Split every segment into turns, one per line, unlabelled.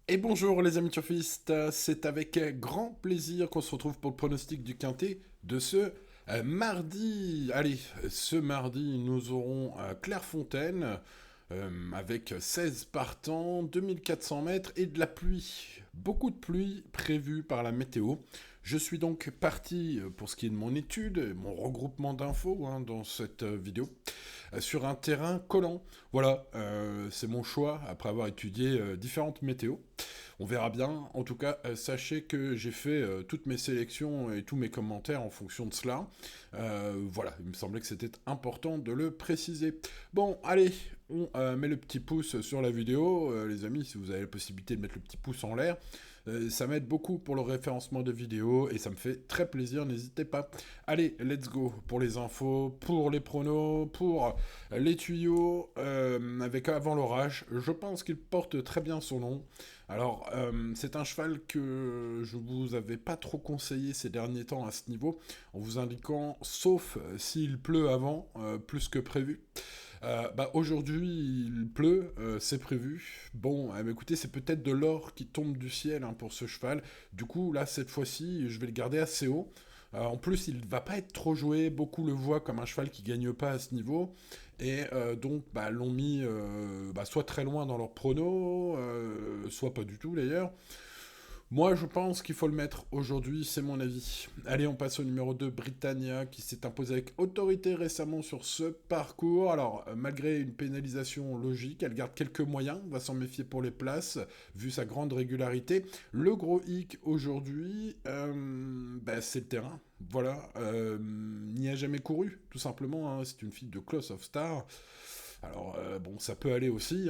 Et bonjour les amis turfistes, c'est avec grand plaisir qu'on se retrouve pour le pronostic du quintet de ce mardi. Allez, ce mardi nous aurons Clairefontaine avec 16 partants, 2400 mètres et de la pluie. Beaucoup de pluie prévue par la météo. Je suis donc parti pour ce qui est de mon étude, mon regroupement d'infos dans cette vidéo sur un terrain collant. Voilà, c'est mon choix après avoir étudié différentes météos. On verra bien. En tout cas, sachez que j'ai fait toutes mes sélections et tous mes commentaires en fonction de cela. Voilà, il me semblait que c'était important de le préciser. Bon, allez, on met le petit pouce sur la vidéo. Les amis, si vous avez la possibilité de mettre le petit pouce en l'air, ça m'aide beaucoup pour le référencement de vidéos et ça me fait très plaisir, n'hésitez pas. Allez, let's go pour les infos, pour les pronos, pour les tuyaux avec avant l'orage. Je pense qu'il porte très bien son nom. Alors, c'est un cheval que je vous avais pas trop conseillé ces derniers temps à ce niveau, en vous indiquant, sauf s'il pleut avant, plus que prévu. Aujourd'hui, il pleut, c'est prévu. Bon, écoutez, c'est peut-être de l'or qui tombe du ciel pour ce cheval. Du coup, là, cette fois-ci, je vais le garder assez haut. En plus, il va pas être trop joué. Beaucoup le voient comme un cheval qui gagne pas à ce niveau. Et donc, l'ont mis soit très loin dans leur prono, soit pas du tout d'ailleurs. Moi, je pense qu'il faut le mettre aujourd'hui, c'est mon avis. Allez, on passe au numéro 2, Britannia, qui s'est imposé avec autorité récemment sur ce parcours. Alors, malgré une pénalisation logique, elle garde quelques moyens, on va s'en méfier pour les places, vu sa grande régularité. Le gros hic aujourd'hui, c'est le terrain. Voilà, n'y a jamais couru, tout simplement. C'est une fille de Close of Star. Alors, bon, ça peut aller aussi.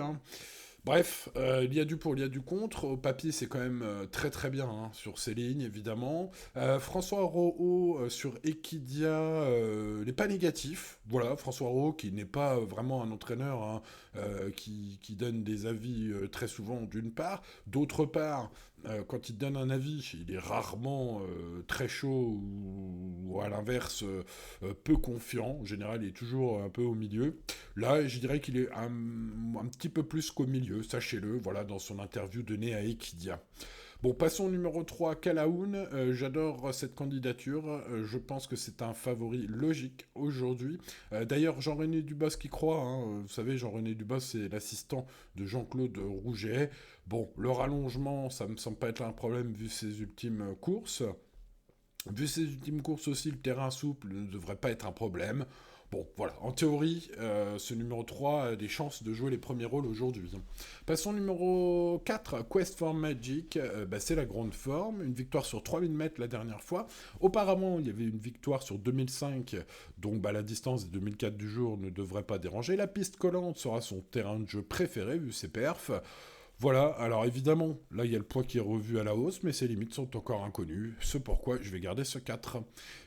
Bref, il y a du pour, il y a du contre. Au papier, c'est quand même très très bien sur ces lignes, évidemment. François Rohaut sur Equidia n'est pas négatif. Voilà, François Rohaut qui n'est pas vraiment un entraîneur qui donne des avis très souvent d'une part. D'autre part, quand il donne un avis, il est rarement très chaud ou à l'inverse peu confiant. En général, il est toujours un peu au milieu. Là, je dirais qu'il est un petit peu plus qu'au milieu, sachez-le, voilà, dans son interview donnée à Equidia. Bon, passons au numéro 3, Kalaoun. J'adore cette candidature. Je pense que c'est un favori logique aujourd'hui. D'ailleurs, Jean-René Dubos qui croit. Vous savez, Jean-René Dubos, c'est l'assistant de Jean-Claude Rouget. Bon, le rallongement, ça me semble pas être un problème vu ses ultimes courses. Vu ses ultimes courses aussi, le terrain souple ne devrait pas être un problème. Bon, voilà, en théorie, ce numéro 3 a des chances de jouer les premiers rôles aujourd'hui. Passons au numéro 4, Quest for Magic. C'est la grande forme, une victoire sur 3000 mètres la dernière fois. Auparavant, il y avait une victoire sur 2005, donc la distance des 2004 du jour ne devrait pas déranger. La piste collante sera son terrain de jeu préféré, vu ses perfs. Voilà, alors évidemment, là il y a le poids qui est revu à la hausse, mais ses limites sont encore inconnues, c'est pourquoi je vais garder ce 4.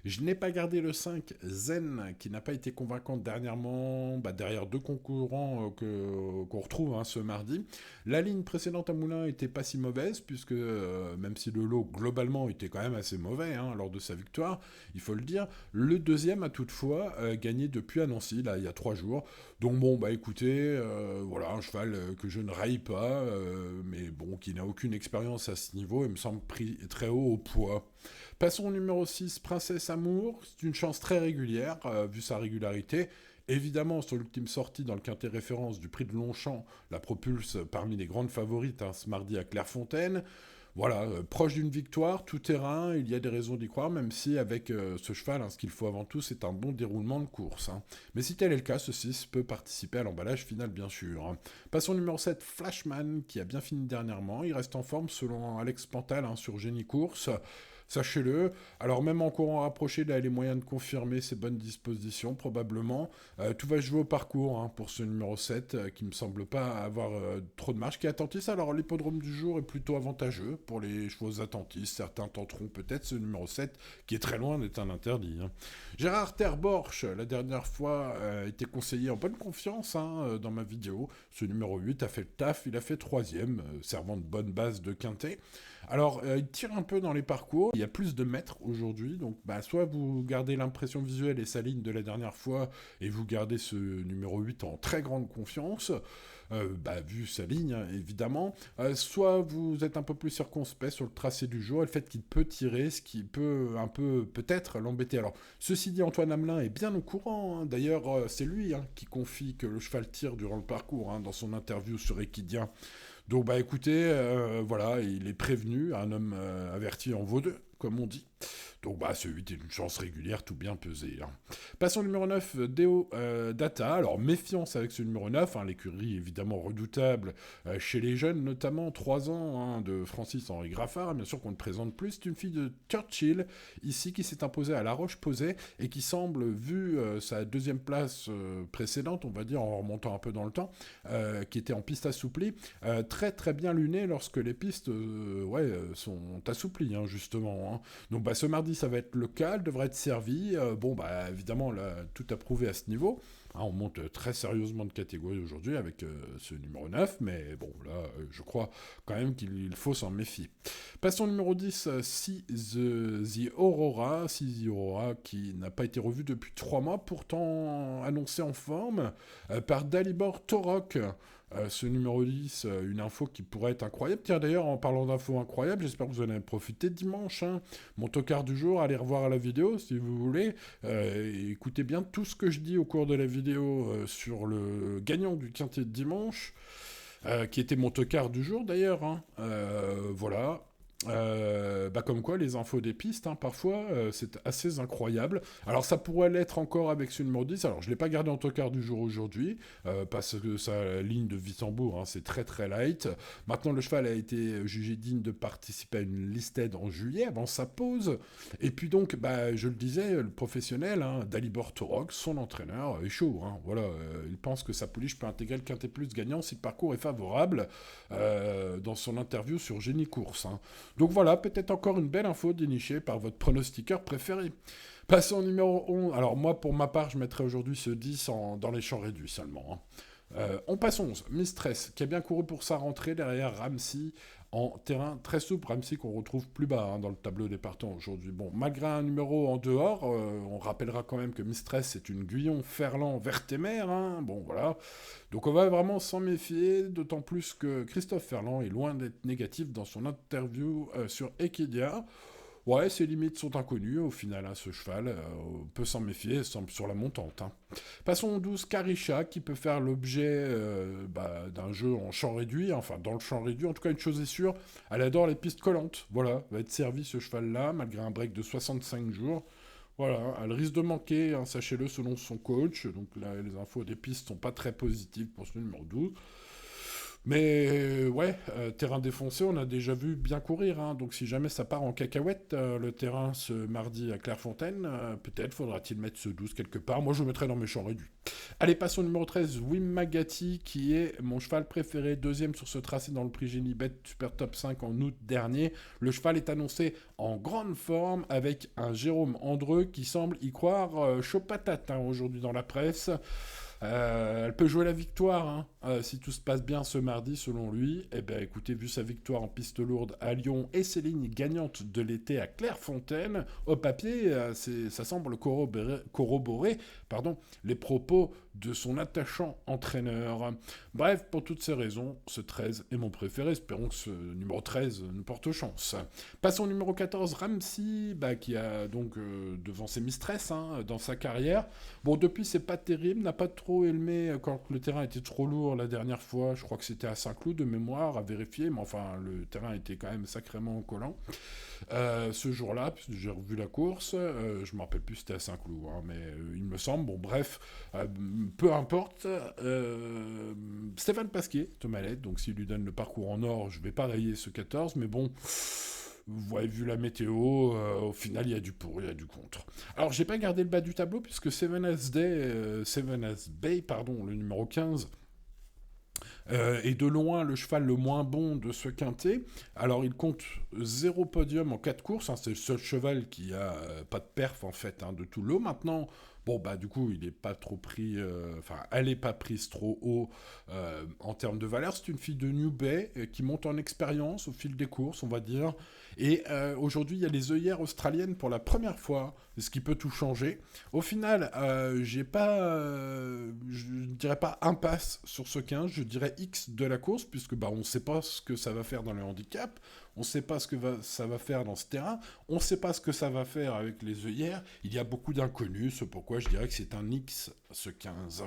Je n'ai pas gardé le 5, Zen, qui n'a pas été convaincant dernièrement, derrière deux concurrents qu'on retrouve ce mardi. La ligne précédente à Moulin était pas si mauvaise, puisque même si le lot globalement était quand même assez mauvais lors de sa victoire, il faut le dire, le deuxième a toutefois gagné depuis à Nancy, là il y a 3 jours. Donc bon, écoutez, voilà, un cheval que je ne raille pas, mais bon, qui n'a aucune expérience à ce niveau et me semble pris très haut au poids. Passons au numéro 6, Princesse Amour. C'est une chance très régulière, vu sa régularité. Évidemment, sur l'ultime sortie dans le quintet référence du prix de Longchamp, la propulse parmi les grandes favorites ce mardi à Clairefontaine. Voilà, proche d'une victoire, tout terrain, il y a des raisons d'y croire, même si avec ce cheval, ce qu'il faut avant tout, c'est un bon déroulement de course. Mais si tel est le cas, ce 6 peut participer à l'emballage final, bien sûr. Passons au numéro 7, Flashman, qui a bien fini dernièrement. Il reste en forme selon Alex Pantal sur Génie Course. Sachez-le. Alors même en courant rapproché, il a les moyens de confirmer ses bonnes dispositions, probablement. Tout va se jouer au parcours pour ce numéro 7, qui me semble pas avoir trop de marge, qui est attentiste. Alors l'hippodrome du jour est plutôt avantageux pour les chevaux attentistes. Certains tenteront peut-être ce numéro 7, qui est très loin d'être un interdit. Gérard Terborch, la dernière fois, était conseillé en bonne confiance dans ma vidéo. Ce numéro 8 a fait le taf, il a fait 3ème, servant de bonne base de quintet. Alors, il tire un peu dans les parcours. Il y a plus de mètres aujourd'hui. Donc, soit vous gardez l'impression visuelle et sa ligne de la dernière fois et vous gardez ce numéro 8 en très grande confiance. vu sa ligne, hein, évidemment. Soit vous êtes un peu plus circonspect sur le tracé du jour et le fait qu'il peut tirer, ce qui peut un peu peut-être l'embêter. Alors, ceci dit, Antoine Hamelin est bien au courant, hein. D'ailleurs, c'est lui, hein, qui confie que le cheval tire durant le parcours, hein, dans son interview sur Equidia. Donc, écoutez, voilà, il est prévenu, un homme averti en vaut deux, comme on dit. Donc, ce 8 est une chance régulière, tout bien pesé, hein. Passons au numéro 9, Deo Data. Alors, méfiance avec ce numéro 9, hein, l'écurie évidemment redoutable chez les jeunes, notamment 3 ans, hein, de Francis-Henri Graffard, bien sûr qu'on ne présente plus. C'est une fille de Churchill, ici, qui s'est imposée à La Roche-Posay et qui semble, vu sa deuxième place précédente, on va dire, en remontant un peu dans le temps, qui était en piste assouplie, très très bien lunée lorsque les pistes sont assouplies, hein, justement, hein. Donc, ce mardi, ça va être le cas, elle devrait être servie. Évidemment, là, tout a prouvé à ce niveau. Hein, on monte très sérieusement de catégorie aujourd'hui avec ce numéro 9, mais bon, là, je crois quand même qu'il faut s'en méfier. Passons au numéro 10, The Aurora. The Aurora, qui n'a pas été revu depuis 3 mois, pourtant annoncé en forme par Dalibor Torok. Ce numéro 10, une info qui pourrait être incroyable. Tiens, d'ailleurs, en parlant d'infos incroyables, j'espère que vous en avez profité dimanche, hein. Mon tocard du jour, allez revoir la vidéo si vous voulez. Écoutez bien tout ce que je dis au cours de la vidéo sur le gagnant du quintet de dimanche, qui était mon tocard du jour d'ailleurs, hein. Voilà. Comme quoi les infos des pistes, hein, parfois c'est assez incroyable. Alors ça pourrait l'être encore avec ce numéro 10. Alors je l'ai pas gardé en tocard du jour aujourd'hui parce que sa ligne de Wissembourg, hein, c'est très très light. Maintenant le cheval a été jugé digne de participer à une listed en juillet avant sa pause, et puis donc je le disais, le professionnel, hein, Dalibor Torok, son entraîneur, est chaud, hein. Voilà, il pense que sa pouliche peut intégrer le quintet plus gagnant si le parcours est favorable, dans son interview sur Génie Course, hein. Donc voilà, peut-être encore une belle info dénichée par votre pronostiqueur préféré. Passons au numéro 11. Alors moi, pour ma part, je mettrai aujourd'hui ce 10 dans les champs réduits seulement, hein. On passe 11. Mistress, qui a bien couru pour sa rentrée derrière Ramsey en terrain très souple. Ramsey qu'on retrouve plus bas, hein, dans le tableau des partants aujourd'hui. Bon, malgré un numéro en dehors, on rappellera quand même que Mistress, c'est une Guyon Ferland Vertémère, hein. Bon, voilà. Donc on va vraiment s'en méfier, d'autant plus que Christophe Ferland est loin d'être négatif dans son interview sur Equidia. Ouais, ses limites sont inconnues au final, hein, ce cheval. On peut s'en méfier, semble sur la montante, hein. Passons au 12, Karisha, qui peut faire l'objet d'un jeu en champ réduit, enfin dans le champ réduit. En tout cas, une chose est sûre, elle adore les pistes collantes. Voilà, va être servi ce cheval-là, malgré un break de 65 jours. Voilà, elle risque de manquer, hein, sachez-le, selon son coach. Donc là, les infos des pistes sont pas très positives pour ce numéro 12. Mais terrain défoncé, on a déjà vu bien courir, hein. Donc si jamais ça part en cacahuète, le terrain ce mardi à Clairefontaine, peut-être faudra-t-il mettre ce 12 quelque part. Moi je le mettrais dans mes champs réduits. Allez, passons au numéro 13, Wim Magati, qui est mon cheval préféré, deuxième sur ce tracé dans le prix Génibet Super Top 5 en août dernier. Le cheval est annoncé en grande forme avec un Jérôme Andreu qui semble y croire chaud patate, hein, aujourd'hui dans la presse. Elle peut jouer la victoire, hein, si tout se passe bien ce mardi, selon lui. Eh bien, écoutez, vu sa victoire en piste lourde à Lyon et ses lignes gagnantes de l'été à Clairefontaine, au papier, ça semble corroborer les propos de son attachant entraîneur. Bref, pour toutes ces raisons, ce 13 est mon préféré. Espérons que ce numéro 13 nous porte chance. Passons au numéro 14, Ramsey, qui a donc devancé Mistress, hein, dans sa carrière. Bon, depuis, c'est pas terrible, n'a pas trop aimé quand le terrain était trop lourd la dernière fois. Je crois que c'était à Saint-Cloud de mémoire, à vérifier, mais enfin, le terrain était quand même sacrément collant. Ce jour-là, puisque j'ai revu la course, je me rappelle plus si c'était à Saint-Cloud, hein, mais il me semble, bon bref, peu importe. Stéphane Pasquier, Tomalette, donc s'il lui donne le parcours en or, je vais pas rayer ce 14, mais bon, vous avez vu la météo, au final il y a du pour, il y a du contre. Alors j'ai pas gardé le bas du tableau puisque Seven As Bay, le numéro 15, est de loin le cheval le moins bon de ce quintet. Alors il compte 0 podium en 4 courses, hein, c'est le seul cheval qui a pas de perf en fait, hein, de tout le lot. Maintenant, Bon, bah, du coup, il est pas trop pris, enfin, elle est pas prise trop haut en termes de valeur. C'est une fille de New Bay qui monte en expérience au fil des courses, on va dire. Et aujourd'hui, il y a les œillères australiennes pour la première fois, ce qui peut tout changer. Au final, j'ai pas, je ne dirais pas impasse sur ce 15, je dirais X de la course, puisque bah, on ne sait pas ce que ça va faire dans le handicap, on ne sait pas ce que ça va faire dans ce terrain, on ne sait pas ce que ça va faire avec les œillères, il y a beaucoup d'inconnus, c'est pourquoi je dirais que c'est un X, ce 15.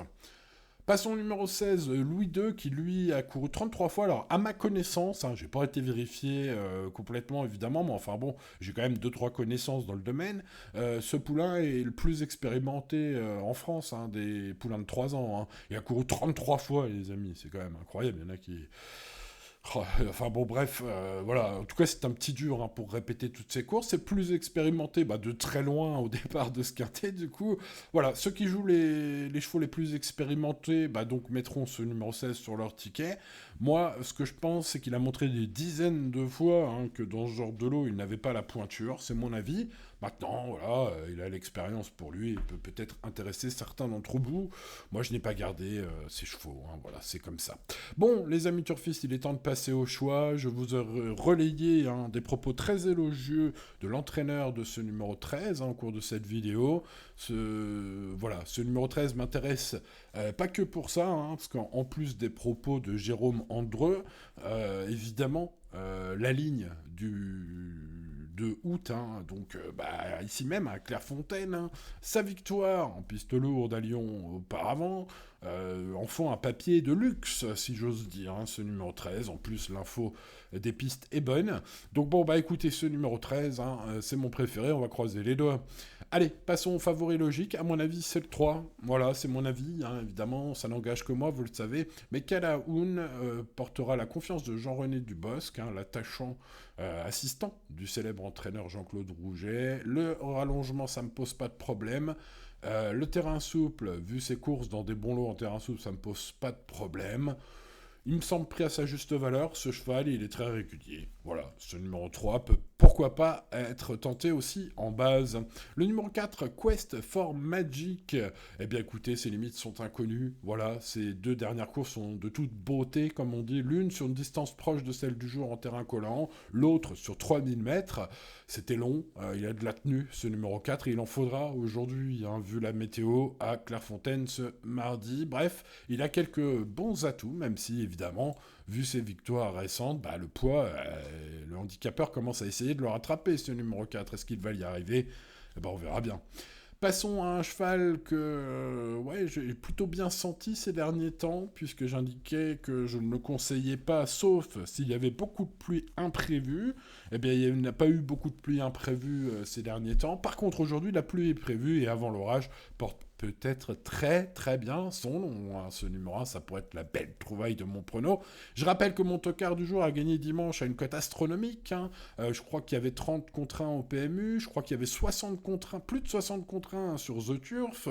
Passons au numéro 16, Louis II, qui lui a couru 33 fois. Alors, à ma connaissance, j'ai pas été vérifié complètement évidemment, mais enfin bon, j'ai quand même 2-3 connaissances dans le domaine. Ce poulain est le plus expérimenté en France, des poulains de 3 ans. Il a couru 33 fois, les amis, c'est quand même incroyable. Il y en a qui. Oh, enfin bon, bref, voilà. En tout cas, c'est un petit dur pour répéter toutes ces courses. C'est plus expérimenté de très loin au départ de ce quintet. Du coup, voilà. Ceux qui jouent les chevaux les plus expérimentés, donc mettront ce numéro 16 sur leur ticket. Moi, ce que je pense, c'est qu'il a montré des dizaines de fois que dans ce genre de lot, il n'avait pas la pointure. C'est mon avis. Maintenant, voilà, il a l'expérience pour lui. Il peut peut-être intéresser certains d'entre vous. Moi, je n'ai pas gardé ces chevaux. Voilà, c'est comme ça. Bon, les amis turfistes, il est temps de passer au choix. Je vous ai relayé des propos très élogieux de l'entraîneur de ce numéro 13 au cours de cette vidéo. Ce numéro 13 m'intéresse pas que pour ça, parce qu'en plus des propos de Jérôme Andreu, évidemment, la ligne de août, donc ici même à Clairefontaine, sa victoire en piste lourde à Lyon auparavant, en font un papier de luxe, si j'ose dire, ce numéro 13. En plus, l'info des pistes est bonne. Donc bon, écoutez, ce numéro 13, c'est mon préféré, on va croiser les doigts. Allez, passons au favori logique. À mon avis, c'est le 3. Voilà, c'est mon avis, évidemment, ça n'engage que moi, vous le savez. Mais Calahoun portera la confiance de Jean-René Dubosc, l'attachant assistant du célèbre entraîneur Jean-Claude Rouget. Le rallongement, ça me pose pas de problème. Le terrain souple, vu ses courses dans des bons lots en terrain souple, ça me pose pas de problème. Il me semble pris à sa juste valeur, ce cheval, il est très régulier. Voilà, ce numéro 3 peut pourquoi pas être tenté aussi en base. Le numéro 4, Quest for Magic. Eh bien écoutez, ses limites sont inconnues. Voilà, ces deux dernières courses sont de toute beauté, comme on dit. L'une sur une distance proche de celle du jour en terrain collant, l'autre sur 3000 mètres. C'était long, il a de la tenue, ce numéro 4, et il en faudra aujourd'hui, vu la météo, à Clairefontaine ce mardi. Bref, il a quelques bons atouts, même si évidemment, vu ses victoires récentes, le poids, le handicapeur commence à essayer de le rattraper, ce numéro 4. Est-ce qu'il va y arriver ? On verra bien. Passons à un cheval que j'ai plutôt bien senti ces derniers temps, puisque j'indiquais que je ne le conseillais pas, sauf s'il y avait beaucoup de pluie imprévue. Eh bien, il n'a pas eu beaucoup de pluie imprévue ces derniers temps. Par contre, aujourd'hui, la pluie est prévue, et avant l'orage, porte peut-être très très bien son nom. Ce numéro 1, ça pourrait être la belle trouvaille de mon prono. Je rappelle que mon tocard du jour a gagné dimanche à une cote astronomique. Je crois qu'il y avait 30 contre 1 au PMU. Je crois qu'il y avait 60 contre 1, plus de 60 contre 1 sur The Turf.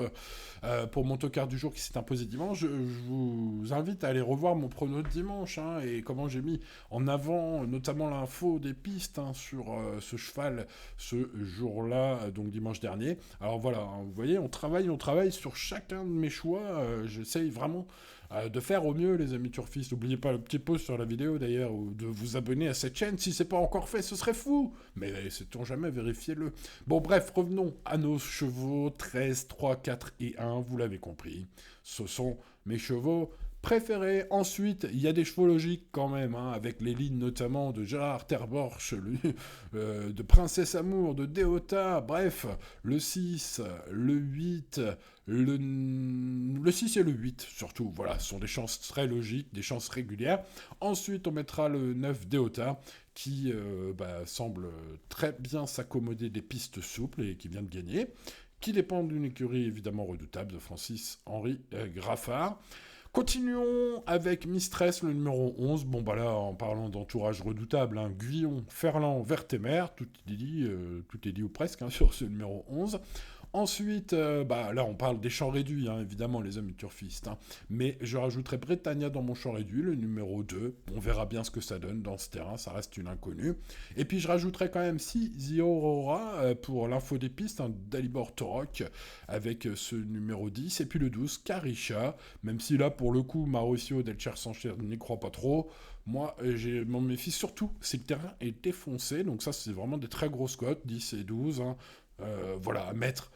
Pour mon tocard du jour qui s'est imposé dimanche, je vous invite à aller revoir mon prono de dimanche et comment j'ai mis en avant notamment l'info des pistes sur ce cheval ce jour-là, donc dimanche dernier. Alors voilà, vous voyez, on travaille sur chacun de mes choix. J'essaye vraiment de faire au mieux, les amis turfistes. N'oubliez pas le petit pouce sur la vidéo d'ailleurs, ou de vous abonner à cette chaîne. Si c'est pas encore fait, ce serait fou. Mais sait-on jamais, vérifiez-le. Bon, bref, revenons à nos chevaux 13, 3, 4 et 1. Vous l'avez compris. Ce sont mes chevaux préférés. Ensuite, il y a des chevaux logiques quand même, avec les lignes notamment de Gérard Terborch, de Princesse Amour, de Deota, bref, le 6, le 8, le 6 et le 8 surtout, voilà, ce sont des chances très logiques, des chances régulières. Ensuite, on mettra le 9 Deota, qui semble très bien s'accommoder des pistes souples et qui vient de gagner, qui dépend d'une écurie évidemment redoutable de Francis-Henri Graffard. Continuons avec Mistress, le numéro 11. Bon, là, en parlant d'entourage redoutable, Guyon, Ferland, Vertemer, tout est dit ou presque, sur ce numéro 11. Ensuite, bah, là, on parle des champs réduits, hein, évidemment, les amis turfistes. Hein. Mais je rajouterai Britannia dans mon champ réduit, le numéro 2. On verra bien ce que ça donne dans ce terrain, ça reste une inconnue. Et puis, je rajouterai quand même si The Aurora pour l'info des pistes, hein, Dalibor Torok, avec ce numéro 10. Et puis le 12, Karisha, même si là, pour le coup, Mauricio Del Sanchez n'y croit pas trop. Moi, je m'en méfie surtout si le terrain est défoncé. Donc ça, c'est vraiment des très grosses cotes, 10 et 12. Hein. Voilà, à mettre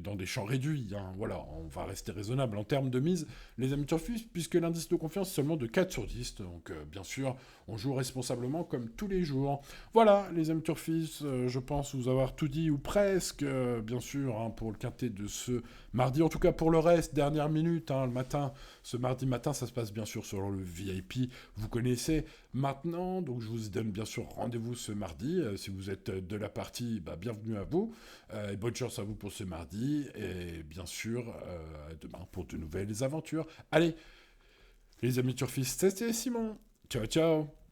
dans des champs réduits. Hein. Voilà, on va rester raisonnable en termes de mise, les amis turfistes, puisque l'indice de confiance est seulement de 4 sur 10. Donc, bien sûr, on joue responsablement comme tous les jours. Voilà, les amis turfistes, je pense vous avoir tout dit, ou presque, bien sûr, hein, pour le quintet de ce mardi. En tout cas, pour le reste, dernière minute, hein, le matin, ce mardi matin, ça se passe bien sûr sur le VIP. Vous connaissez maintenant, donc je vous donne bien sûr rendez-vous ce mardi. Si vous êtes de la partie, bah, bienvenue à vous. Et bonne chance à vous pour ce mardi. Et bien sûr, demain pour de nouvelles aventures. Allez, les amis turfistes, c'était Simon. Ciao, ciao.